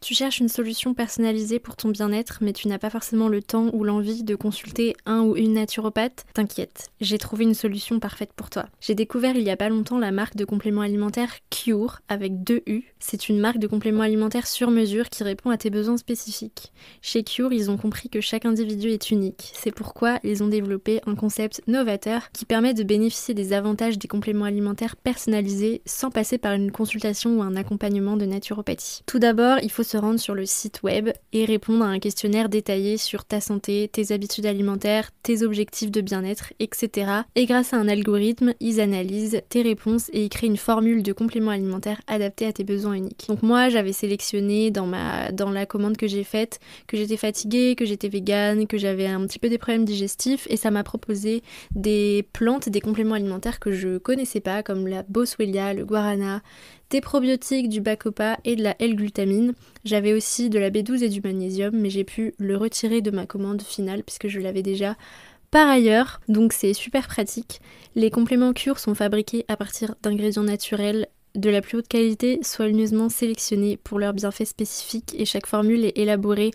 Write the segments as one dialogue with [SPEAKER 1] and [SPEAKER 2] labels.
[SPEAKER 1] Tu cherches une solution personnalisée pour ton bien-être, mais tu n'as pas forcément le temps ou l'envie de consulter un ou une naturopathe? T'inquiète, j'ai trouvé une solution parfaite pour toi. J'ai découvert il y a pas longtemps la marque de compléments alimentaires Cure avec 2 U. C'est une marque de compléments alimentaires sur mesure qui répond à tes besoins spécifiques. Chez Cure, ils ont compris que chaque individu est unique. C'est pourquoi ils ont développé un concept novateur qui permet de bénéficier des avantages des compléments alimentaires personnalisés sans passer par une consultation ou un accompagnement de naturopathie. Tout d'abord, il faut se rendre sur le site web et répondre à un questionnaire détaillé sur ta santé, tes habitudes alimentaires, tes objectifs de bien-être, etc. Et grâce à un algorithme, ils analysent tes réponses et ils créent une formule de compléments alimentaires adaptée à tes besoins uniques. Donc moi, j'avais sélectionné dans la commande que j'ai faite que j'étais fatiguée, que j'étais végane, que j'avais un petit peu des problèmes digestifs et ça m'a proposé des plantes, des compléments alimentaires que je connaissais pas comme la boswellia, le guarana, des probiotiques, du bacopa et de la L-glutamine. J'avais aussi de la B12 et du magnésium, mais j'ai pu le retirer de ma commande finale puisque je l'avais déjà par ailleurs, donc c'est super pratique. Les compléments Cure sont fabriqués à partir d'ingrédients naturels de la plus haute qualité, soigneusement sélectionnés pour leurs bienfaits spécifiques et chaque formule est élaborée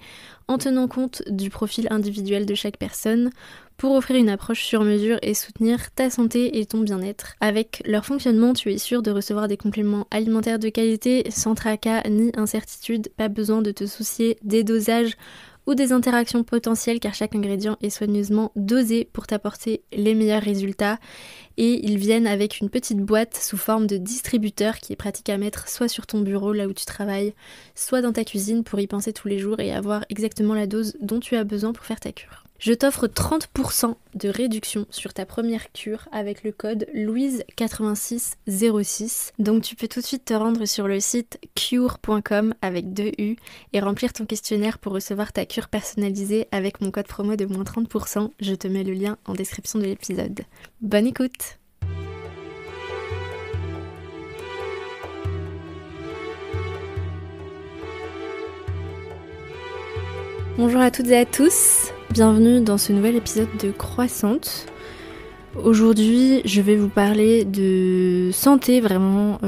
[SPEAKER 1] en tenant compte du profil individuel de chaque personne pour offrir une approche sur mesure et soutenir ta santé et ton bien-être. Avec leur fonctionnement, tu es sûr de recevoir des compléments alimentaires de qualité sans tracas ni incertitude, pas besoin de te soucier des dosages ou des interactions potentielles car chaque ingrédient est soigneusement dosé pour t'apporter les meilleurs résultats et ils viennent avec une petite boîte sous forme de distributeur qui est pratique à mettre soit sur ton bureau là où tu travailles, soit dans ta cuisine pour y penser tous les jours et avoir exactement la dose dont tu as besoin pour faire ta cure. Je t'offre 30% de réduction sur ta première cure avec le code Louise8606. Donc tu peux tout de suite te rendre sur le site cure.com avec 2 U et remplir ton questionnaire pour recevoir ta cure personnalisée avec mon code promo de moins 30%. Je te mets le lien en description de l'épisode. Bonne écoute! Bonjour à toutes et à tous, bienvenue dans ce nouvel épisode de Croissante. Aujourd'hui, je vais vous parler de santé, vraiment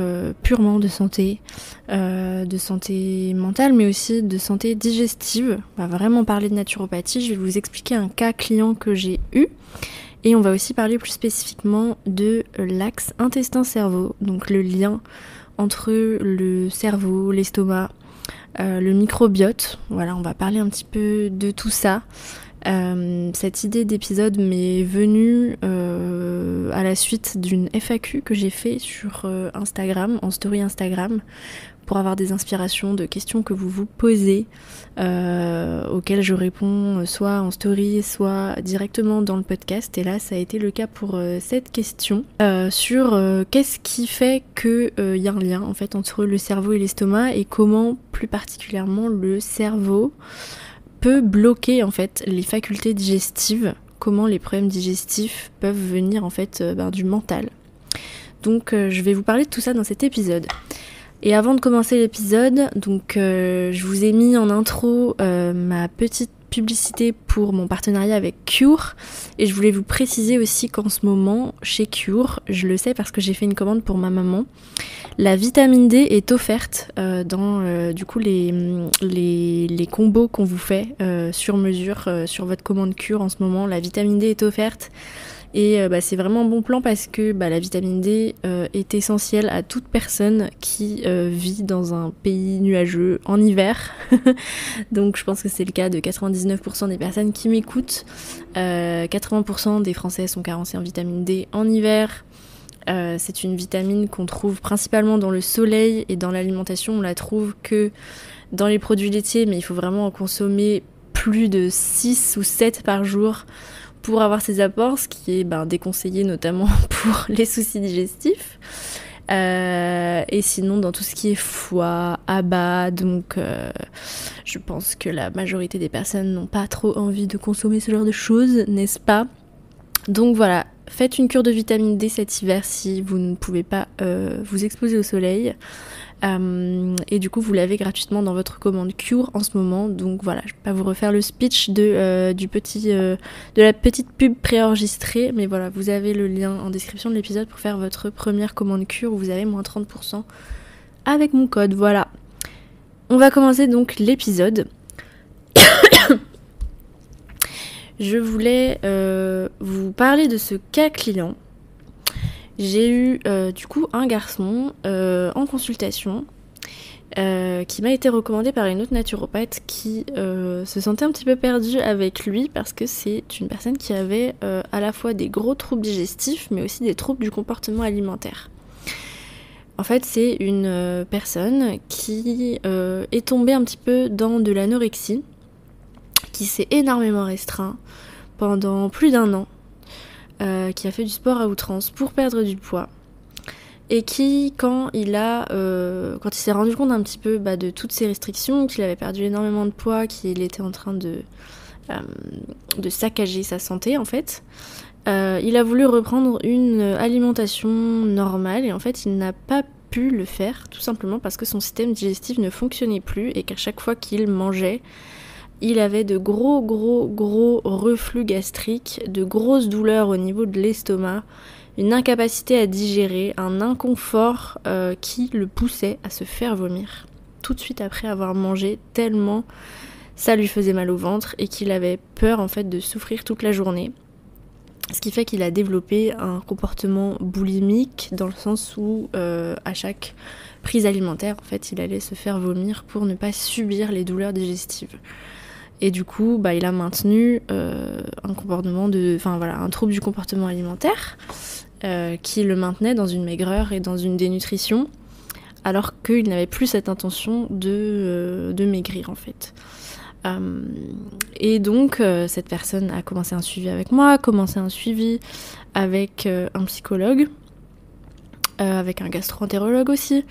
[SPEAKER 1] purement de santé mentale, mais aussi de santé digestive. On va vraiment parler de naturopathie, je vais vous expliquer un cas client que j'ai eu. Et on va aussi parler plus spécifiquement de l'axe intestin-cerveau, donc le lien entre le cerveau, l'estomac, le microbiote. Voilà, on va parler un petit peu de tout ça. Cette idée d'épisode m'est venue à la suite d'une FAQ que j'ai fait sur Instagram, en story Instagram, pour avoir des inspirations de questions que vous vous posez, auxquelles je réponds soit en story, soit directement dans le podcast. Et là, ça a été le cas pour cette question sur qu'est-ce qui fait qu'il y a un lien en fait entre le cerveau et l'estomac et comment plus particulièrement le cerveau peut bloquer en fait les facultés digestives, comment les problèmes digestifs peuvent venir en fait du mental. Donc je vais vous parler de tout ça dans cet épisode. Et avant de commencer l'épisode, donc je vous ai mis en intro ma petite publicité pour mon partenariat avec Cure et je voulais vous préciser aussi qu'en ce moment chez Cure, je le sais parce que j'ai fait une commande pour ma maman, la vitamine D est offerte dans du coup les combos qu'on vous fait sur mesure sur votre commande Cure en ce moment. La vitamine D est offerte et c'est vraiment un bon plan parce que la vitamine D est essentielle à toute personne qui vit dans un pays nuageux en hiver. Donc je pense que c'est le cas de 99% des personnes qui m'écoutent. 80% des Français sont carencés en vitamine D en hiver. C'est une vitamine qu'on trouve principalement dans le soleil et dans l'alimentation. On la trouve que dans les produits laitiers, mais il faut vraiment en consommer plus de 6 ou 7 par jour pour avoir ces apports, ce qui est déconseillé notamment pour les soucis digestifs. Et sinon dans tout ce qui est foie, abats, donc je pense que la majorité des personnes n'ont pas trop envie de consommer ce genre de choses, n'est-ce pas ? Donc voilà, faites une cure de vitamine D cet hiver si vous ne pouvez pas vous exposer au soleil. Et du coup vous l'avez gratuitement dans votre commande Cure en ce moment, donc voilà, je vais pas vous refaire le speech de la petite pub préenregistrée, mais voilà, vous avez le lien en description de l'épisode pour faire votre première commande Cure où vous avez moins 30% avec mon code, voilà. On va commencer donc l'épisode. Je voulais vous parler de ce cas client. J'ai eu du coup un garçon en consultation qui m'a été recommandé par une autre naturopathe qui se sentait un petit peu perdue avec lui parce que c'est une personne qui avait à la fois des gros troubles digestifs mais aussi des troubles du comportement alimentaire. En fait, c'est une personne qui est tombée un petit peu dans de l'anorexie, qui s'est énormément restreint pendant plus d'1 an, qui a fait du sport à outrance pour perdre du poids, et qui, quand il s'est rendu compte un petit peu de toutes ces restrictions, qu'il avait perdu énormément de poids, qu'il était en train de saccager sa santé en fait, il a voulu reprendre une alimentation normale et en fait il n'a pas pu le faire tout simplement parce que son système digestif ne fonctionnait plus et qu'à chaque fois qu'il mangeait, il avait de gros reflux gastriques, de grosses douleurs au niveau de l'estomac, une incapacité à digérer, un inconfort qui le poussait à se faire vomir tout de suite après avoir mangé tellement ça lui faisait mal au ventre et qu'il avait peur en fait de souffrir toute la journée. Ce qui fait qu'il a développé un comportement boulimique dans le sens où à chaque prise alimentaire, en fait, il allait se faire vomir pour ne pas subir les douleurs digestives. Et du coup, il a maintenu un trouble du comportement alimentaire qui le maintenait dans une maigreur et dans une dénutrition, alors qu'il n'avait plus cette intention de maigrir en fait. Et donc cette personne a commencé un suivi avec moi, commencé un suivi avec un psychologue, avec un gastro-entérologue aussi,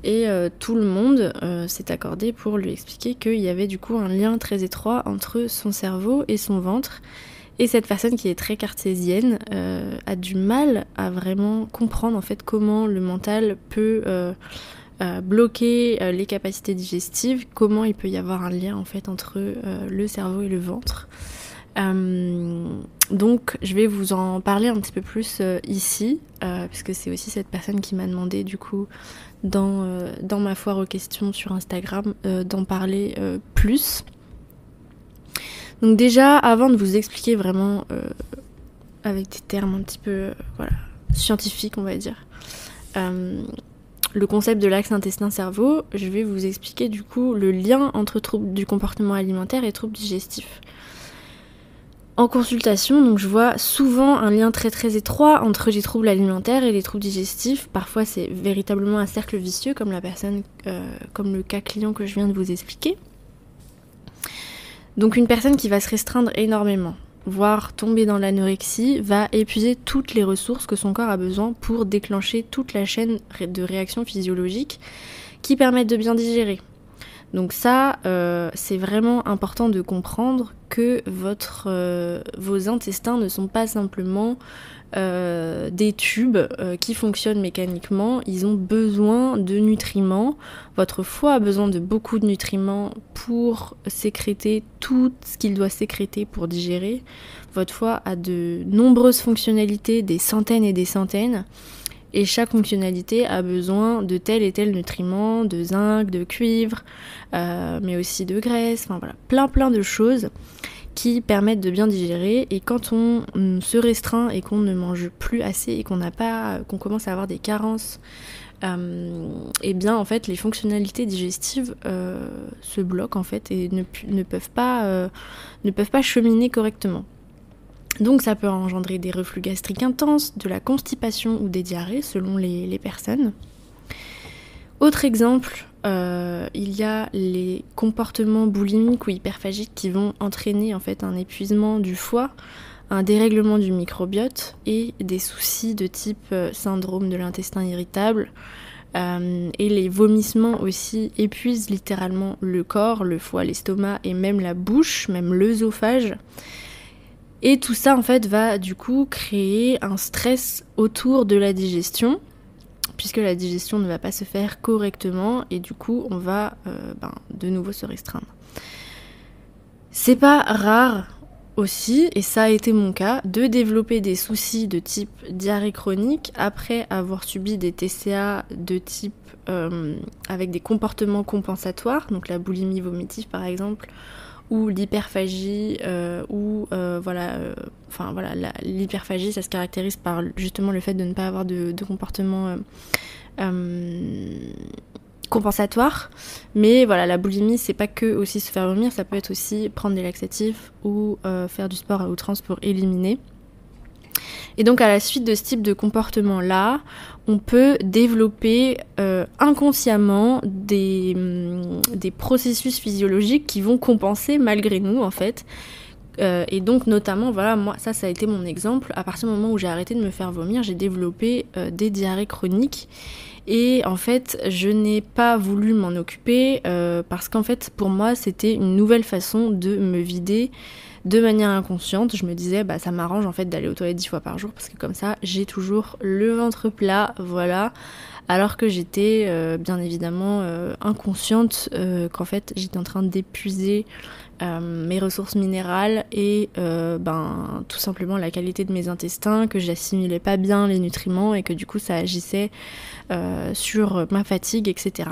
[SPEAKER 1] et tout le monde s'est accordé pour lui expliquer qu'il y avait du coup un lien très étroit entre son cerveau et son ventre. Et cette personne qui est très cartésienne a du mal à vraiment comprendre en fait comment le mental peut bloquer les capacités digestives, comment il peut y avoir un lien en fait entre le cerveau et le ventre. Donc je vais vous en parler un petit peu plus ici, puisque c'est aussi cette personne qui m'a demandé du coup dans ma foire aux questions sur Instagram d'en parler plus. Donc déjà, avant de vous expliquer vraiment avec des termes un petit peu scientifiques on va dire, le concept de l'axe intestin-cerveau, je vais vous expliquer du coup le lien entre troubles du comportement alimentaire et troubles digestifs. En consultation, donc je vois souvent un lien très étroit entre les troubles alimentaires et les troubles digestifs. Parfois c'est véritablement un cercle vicieux comme comme le cas client que je viens de vous expliquer. Donc une personne qui va se restreindre énormément, voire tomber dans l'anorexie, va épuiser toutes les ressources que son corps a besoin pour déclencher toute la chaîne de réactions physiologiques qui permettent de bien digérer. Donc ça, c'est vraiment important de comprendre que vos intestins ne sont pas simplement des tubes qui fonctionnent mécaniquement, ils ont besoin de nutriments. Votre foie a besoin de beaucoup de nutriments pour sécréter tout ce qu'il doit sécréter pour digérer. Votre foie a de nombreuses fonctionnalités, des centaines et des centaines, et chaque fonctionnalité a besoin de tel et tel nutriment, de zinc, de cuivre, mais aussi de graisse, plein de choses qui permettent de bien digérer. Et quand on se restreint et qu'on ne mange plus assez et qu'on commence à avoir des carences, et bien en fait les fonctionnalités digestives se bloquent en fait et ne peuvent pas cheminer correctement. Donc ça peut engendrer des reflux gastriques intenses, de la constipation ou des diarrhées selon les personnes. Autre exemple, il y a les comportements boulimiques ou hyperphagiques qui vont entraîner en fait un épuisement du foie, un dérèglement du microbiote et des soucis de type syndrome de l'intestin irritable. Et les vomissements aussi épuisent littéralement le corps, le foie, l'estomac et même la bouche, même l'œsophage. Et tout ça en fait va du coup créer un stress autour de la digestion, puisque la digestion ne va pas se faire correctement et du coup on va de nouveau se restreindre. C'est pas rare aussi, et ça a été mon cas, de développer des soucis de type diarrhée chronique après avoir subi des TCA de type avec des comportements compensatoires, donc la boulimie vomitive par exemple, ou l'hyperphagie, l'hyperphagie, ça se caractérise par justement le fait de ne pas avoir de comportement compensatoire. Mais voilà, la boulimie, c'est pas que aussi se faire vomir, ça peut être aussi prendre des laxatifs ou faire du sport à outrance pour éliminer. Et donc à la suite de ce type de comportement-là, on peut développer inconsciemment des processus physiologiques qui vont compenser malgré nous en fait. Et donc notamment, voilà, moi ça a été mon exemple. À partir du moment où j'ai arrêté de me faire vomir, j'ai développé des diarrhées chroniques. Et en fait, je n'ai pas voulu m'en occuper parce qu'en fait, pour moi, c'était une nouvelle façon de me vider de manière inconsciente. Je me disais, ça m'arrange en fait d'aller aux toilettes 10 fois par jour parce que comme ça, j'ai toujours le ventre plat, voilà. Alors que j'étais bien évidemment inconsciente qu'en fait, j'étais en train d'épuiser mes ressources minérales et tout simplement la qualité de mes intestins, que j'assimilais pas bien les nutriments et que du coup ça agissait sur ma fatigue, etc.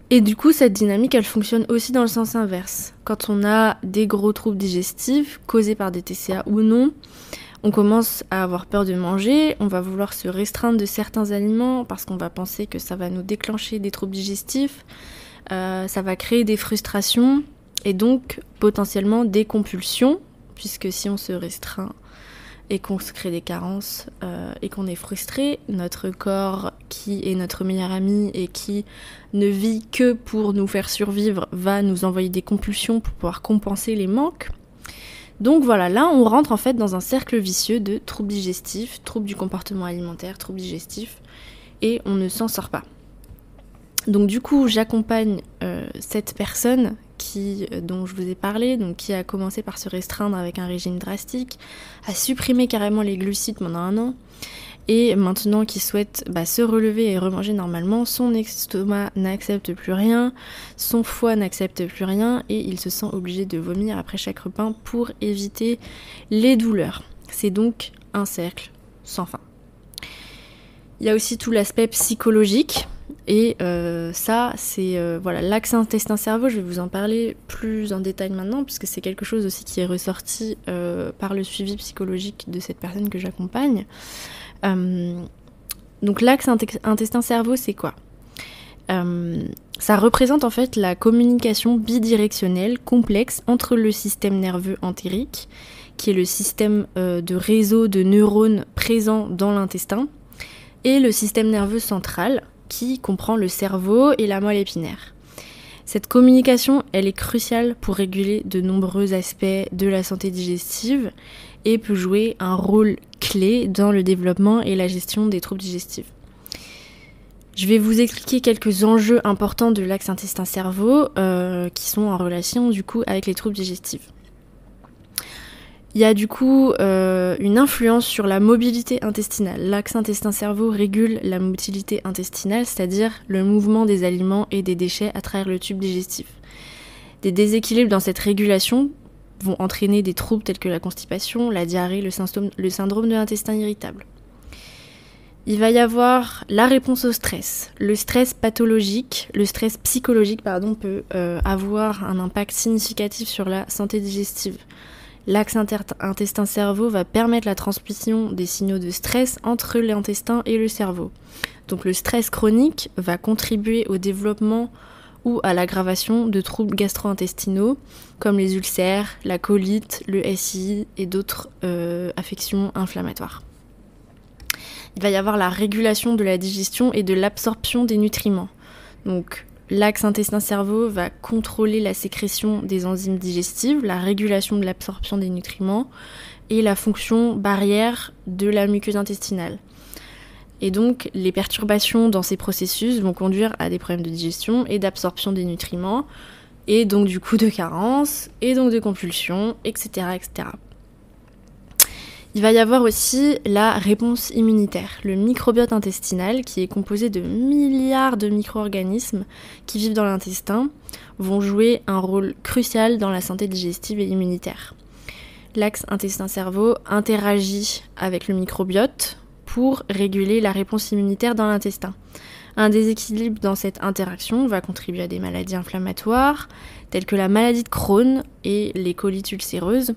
[SPEAKER 1] Et du coup, cette dynamique, elle fonctionne aussi dans le sens inverse. Quand on a des gros troubles digestifs, causés par des TCA ou non, on commence à avoir peur de manger, on va vouloir se restreindre de certains aliments parce qu'on va penser que ça va nous déclencher des troubles digestifs, ça va créer des frustrations et donc potentiellement des compulsions, puisque si on se restreint et qu'on se crée des carences et qu'on est frustré, notre corps qui est notre meilleur ami et qui ne vit que pour nous faire survivre va nous envoyer des compulsions pour pouvoir compenser les manques. Donc voilà, là on rentre en fait dans un cercle vicieux de troubles digestifs, troubles du comportement alimentaire, troubles digestifs, et on ne s'en sort pas. Donc du coup j'accompagne cette personne dont je vous ai parlé, donc qui a commencé par se restreindre avec un régime drastique, a supprimé carrément les glucides pendant 1 an, et maintenant qui souhaite se relever et remanger normalement, son estomac n'accepte plus rien, son foie n'accepte plus rien, et il se sent obligé de vomir après chaque repas pour éviter les douleurs. C'est donc un cercle sans fin. Il y a aussi tout l'aspect psychologique, et ça c'est l'axe intestin-cerveau. Je vais vous en parler plus en détail maintenant puisque c'est quelque chose aussi qui est ressorti par le suivi psychologique de cette personne que j'accompagne. Donc l'axe intestin-cerveau, c'est quoi ? Ça représente en fait la communication bidirectionnelle complexe entre le système nerveux entérique, qui est le système de réseau de neurones présents dans l'intestin, et le système nerveux central, qui comprend le cerveau et la moelle épinière. Cette communication, elle est cruciale pour réguler de nombreux aspects de la santé digestive et peut jouer un rôle clé dans le développement et la gestion des troubles digestifs. Je vais vous expliquer quelques enjeux importants de l'axe intestin-cerveau qui sont en relation du coup avec les troubles digestifs. Il y a du coup une influence sur la mobilité intestinale. L'axe intestin-cerveau régule la motilité intestinale, c'est-à-dire le mouvement des aliments et des déchets à travers le tube digestif. Des déséquilibres dans cette régulation vont entraîner des troubles tels que la constipation, la diarrhée, le syndrome de l'intestin irritable. Il va y avoir la réponse au stress. Le stress pathologique, le stress psychologique, peut avoir un impact significatif sur la santé digestive. L'axe intestin-cerveau va permettre la transmission des signaux de stress entre l'intestin et le cerveau. Donc le stress chronique va contribuer au développement ou à l'aggravation de troubles gastro-intestinaux comme les ulcères, la colite, le SI et d'autres affections inflammatoires. Il va y avoir la régulation de la digestion et de l'absorption des nutriments. Donc l'axe intestin-cerveau va contrôler la sécrétion des enzymes digestives, la régulation de l'absorption des nutriments et la fonction barrière de la muqueuse intestinale. Et donc, les perturbations dans ces processus vont conduire à des problèmes de digestion et d'absorption des nutriments, et donc du coup de carences, et donc de compulsions, etc., etc. Il va y avoir aussi la réponse immunitaire, le microbiote intestinal qui est composé de milliards de micro-organismes qui vivent dans l'intestin, vont jouer un rôle crucial dans la santé digestive et immunitaire. L'axe intestin-cerveau interagit avec le microbiote pour réguler la réponse immunitaire dans l'intestin. Un déséquilibre dans cette interaction va contribuer à des maladies inflammatoires, telles que la maladie de Crohn et les colites ulcéreuses.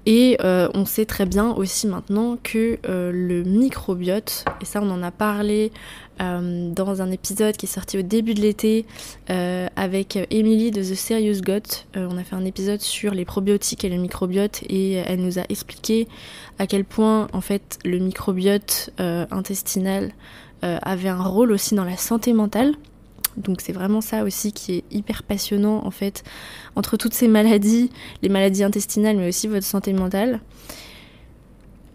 [SPEAKER 1] Et on sait très bien aussi maintenant que le microbiote, et ça on en a parlé dans un épisode qui est sorti au début de l'été avec Emily de The Serious Gut. On a fait un épisode sur les probiotiques et le microbiote et elle nous a expliqué à quel point en fait le microbiote intestinal avait un rôle aussi dans la santé mentale. Donc c'est vraiment ça aussi qui est hyper passionnant en fait, entre toutes ces maladies, les maladies intestinales mais aussi votre santé mentale.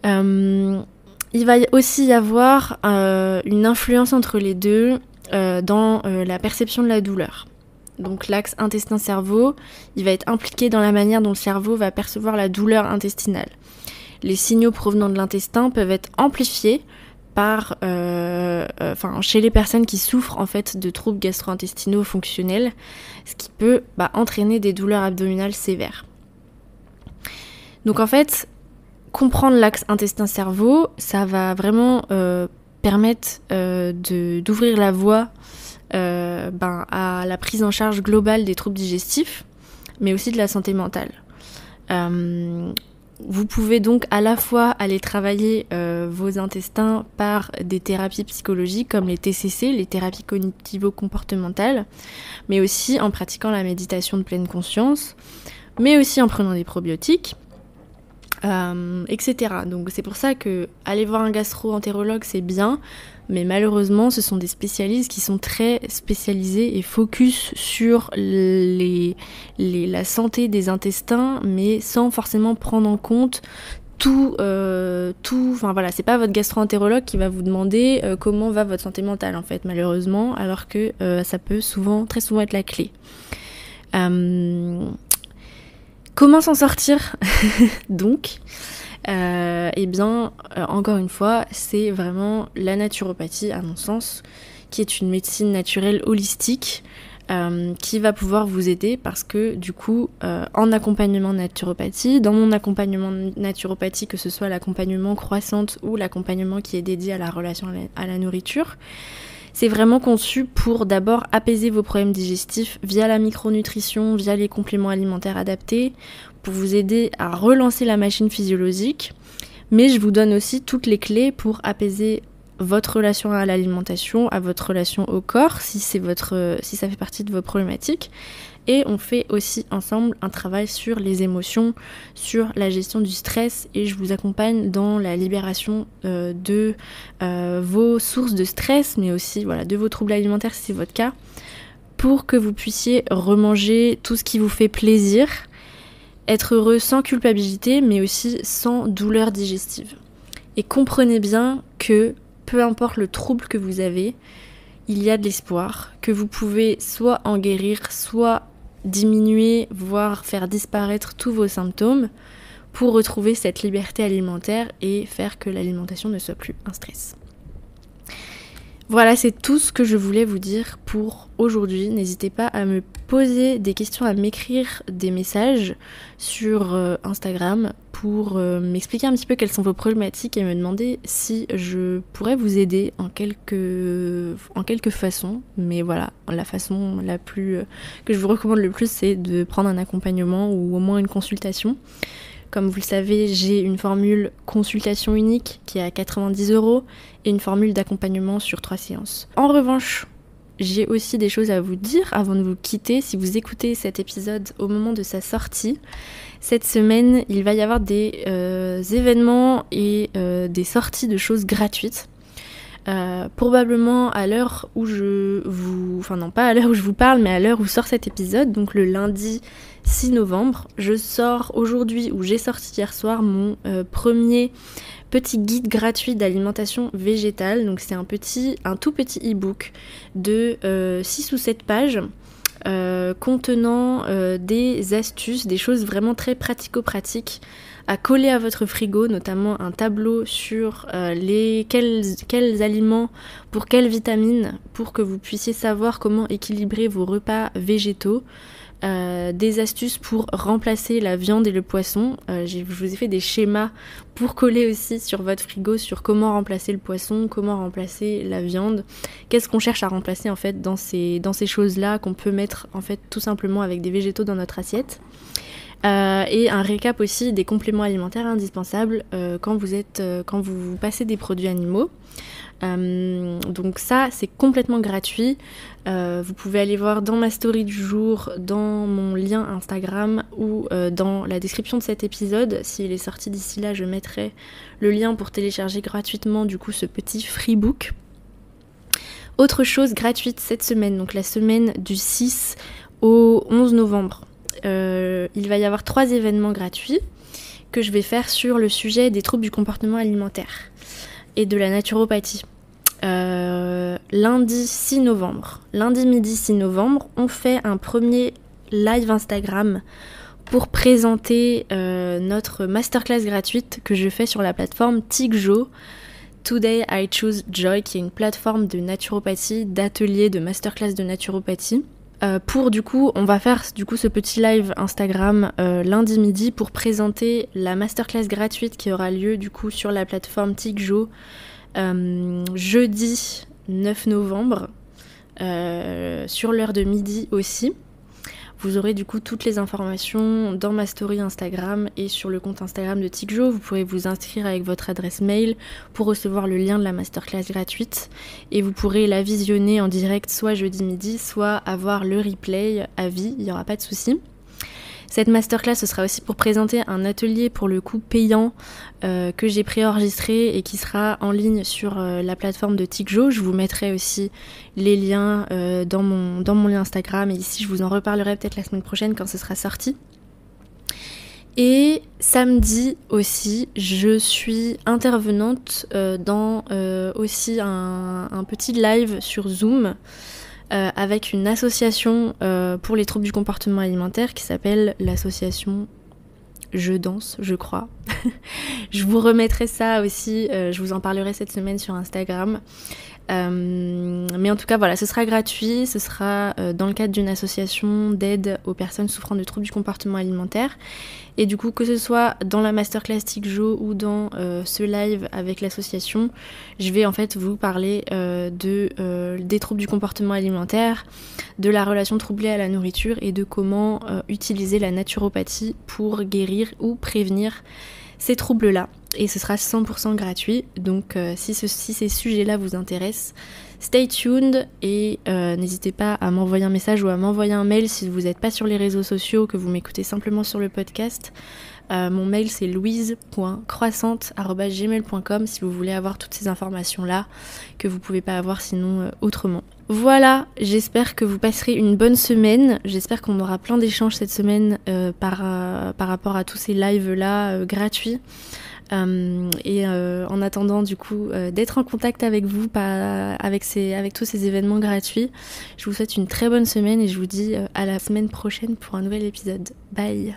[SPEAKER 1] Il va aussi y avoir une influence entre les deux dans la perception de la douleur. Donc l'axe intestin-cerveau, il va être impliqué dans la manière dont le cerveau va percevoir la douleur intestinale. Les signaux provenant de l'intestin peuvent être amplifiés chez les personnes qui souffrent en fait de troubles gastro-intestinaux fonctionnels, ce qui peut entraîner des douleurs abdominales sévères. Donc en fait, comprendre l'axe intestin-cerveau, ça va vraiment permettre d'ouvrir la voie à la prise en charge globale des troubles digestifs, mais aussi de la santé mentale. Vous pouvez donc à la fois aller travailler vos intestins par des thérapies psychologiques comme les TCC, les thérapies cognitivo-comportementales, mais aussi en pratiquant la méditation de pleine conscience, mais aussi en prenant des probiotiques, etc. Donc c'est pour ça que aller voir un gastro-entérologue c'est bien, mais malheureusement ce sont des spécialistes qui sont très spécialisés et focus sur la santé des intestins, mais sans forcément prendre en compte tout, c'est pas votre gastro-entérologue qui va vous demander comment va votre santé mentale en fait, malheureusement, alors que ça peut très souvent être la clé. Comment s'en sortir donc encore une fois, c'est vraiment la naturopathie, à mon sens, qui est une médecine naturelle holistique qui va pouvoir vous aider parce que du coup, en accompagnement de naturopathie, dans mon accompagnement de naturopathie, que ce soit l'accompagnement croissante ou l'accompagnement qui est dédié à la relation à la nourriture, c'est vraiment conçu pour d'abord apaiser vos problèmes digestifs via la micronutrition, via les compléments alimentaires adaptés, pour vous aider à relancer la machine physiologique. Mais je vous donne aussi toutes les clés pour apaiser votre relation à l'alimentation, à votre relation au corps, si ça fait partie de vos problématiques. Et on fait aussi ensemble un travail sur les émotions, sur la gestion du stress, et je vous accompagne dans la libération de vos sources de stress, mais aussi de vos troubles alimentaires si c'est votre cas, pour que vous puissiez remanger tout ce qui vous fait plaisir, être heureux sans culpabilité, mais aussi sans douleur digestive. Et comprenez bien que peu importe le trouble que vous avez, il y a de l'espoir, que vous pouvez soit en guérir, soit diminuer, voire faire disparaître tous vos symptômes pour retrouver cette liberté alimentaire et faire que l'alimentation ne soit plus un stress. Voilà, c'est tout ce que je voulais vous dire pour aujourd'hui. N'hésitez pas à me poser des questions, à m'écrire des messages sur Instagram pour m'expliquer un petit peu quelles sont vos problématiques et me demander si je pourrais vous aider en quelque façons. Mais voilà, la façon la plus que je vous recommande le plus, c'est de prendre un accompagnement ou au moins une consultation. Comme vous le savez, j'ai une formule consultation unique qui est à 90€ et une formule d'accompagnement sur 3 séances. En revanche, j'ai aussi des choses à vous dire avant de vous quitter. Si vous écoutez cet épisode au moment de sa sortie, cette semaine, il va y avoir des événements et des sorties de choses gratuites. Probablement à l'heure où pas à l'heure où je vous parle, mais à l'heure où sort cet épisode, donc le lundi 6 novembre, je sors aujourd'hui, ou j'ai sorti hier soir, mon premier petit guide gratuit d'alimentation végétale. Donc c'est un tout petit e-book de 6 ou 7 pages contenant des astuces, des choses vraiment très pratico-pratiques à coller à votre frigo, notamment un tableau sur quels aliments, pour quelles vitamines, pour que vous puissiez savoir comment équilibrer vos repas végétaux. Des astuces pour remplacer la viande et le poisson. Je vous ai fait des schémas pour coller aussi sur votre frigo sur comment remplacer le poisson, comment remplacer la viande. Qu'est-ce qu'on cherche à remplacer en fait dans ces choses-là qu'on peut mettre en fait tout simplement avec des végétaux dans notre assiette. Et un récap aussi des compléments alimentaires indispensables quand vous passez des produits animaux. Donc ça c'est complètement gratuit. Vous pouvez aller voir dans ma story du jour, dans mon lien Instagram ou dans la description de cet épisode. S'il est sorti d'ici là, je mettrai le lien pour télécharger gratuitement du coup ce petit freebook. Autre chose gratuite cette semaine, donc la semaine du 6 au 11 novembre. Il va y avoir 3 événements gratuits que je vais faire sur le sujet des troubles du comportement alimentaire et de la naturopathie. Lundi midi 6 novembre, on fait un premier live Instagram pour présenter notre masterclass gratuite que je fais sur la plateforme TikJo. Today I Choose Joy, qui est une plateforme de naturopathie, d'ateliers, de masterclass de naturopathie. On va faire ce petit live Instagram lundi midi pour présenter la masterclass gratuite qui aura lieu du coup sur la plateforme TikJo jeudi 9 novembre sur l'heure de midi aussi. Vous aurez du coup toutes les informations dans ma story Instagram et sur le compte Instagram de TikJo. Vous pourrez vous inscrire avec votre adresse mail pour recevoir le lien de la masterclass gratuite et vous pourrez la visionner en direct soit jeudi midi, soit avoir le replay à vie, il n'y aura pas de souci. Cette masterclass, ce sera aussi pour présenter un atelier pour le coup payant que j'ai préenregistré et qui sera en ligne sur la plateforme de TikJo. Je vous mettrai aussi les liens dans mon lien Instagram et ici je vous en reparlerai peut-être la semaine prochaine quand ce sera sorti. Et samedi aussi, je suis intervenante dans aussi un petit live sur Zoom avec une association pour les troubles du comportement alimentaire qui s'appelle l'association Je Danse, je crois. Je vous remettrai ça aussi, je vous en parlerai cette semaine sur Instagram. Mais en tout cas voilà, ce sera gratuit, ce sera dans le cadre d'une association d'aide aux personnes souffrant de troubles du comportement alimentaire. Et du coup, que ce soit dans la masterclass TikJo ou dans ce live avec l'association, je vais en fait vous parler des troubles du comportement alimentaire, de la relation troublée à la nourriture et de comment utiliser la naturopathie pour guérir ou prévenir ces troubles-là. Et ce sera 100% gratuit, donc si ces sujets-là vous intéressent, stay tuned et n'hésitez pas à m'envoyer un message ou à m'envoyer un mail si vous n'êtes pas sur les réseaux sociaux, que vous m'écoutez simplement sur le podcast. Mon mail c'est louise.croissante@gmail.com si vous voulez avoir toutes ces informations-là que vous ne pouvez pas avoir sinon autrement. Voilà, j'espère que vous passerez une bonne semaine, j'espère qu'on aura plein d'échanges cette semaine par rapport à tous ces lives-là gratuits. En attendant du coup d'être en contact avec vous avec tous ces événements gratuits, je vous souhaite une très bonne semaine et je vous dis à la semaine prochaine pour un nouvel épisode. Bye.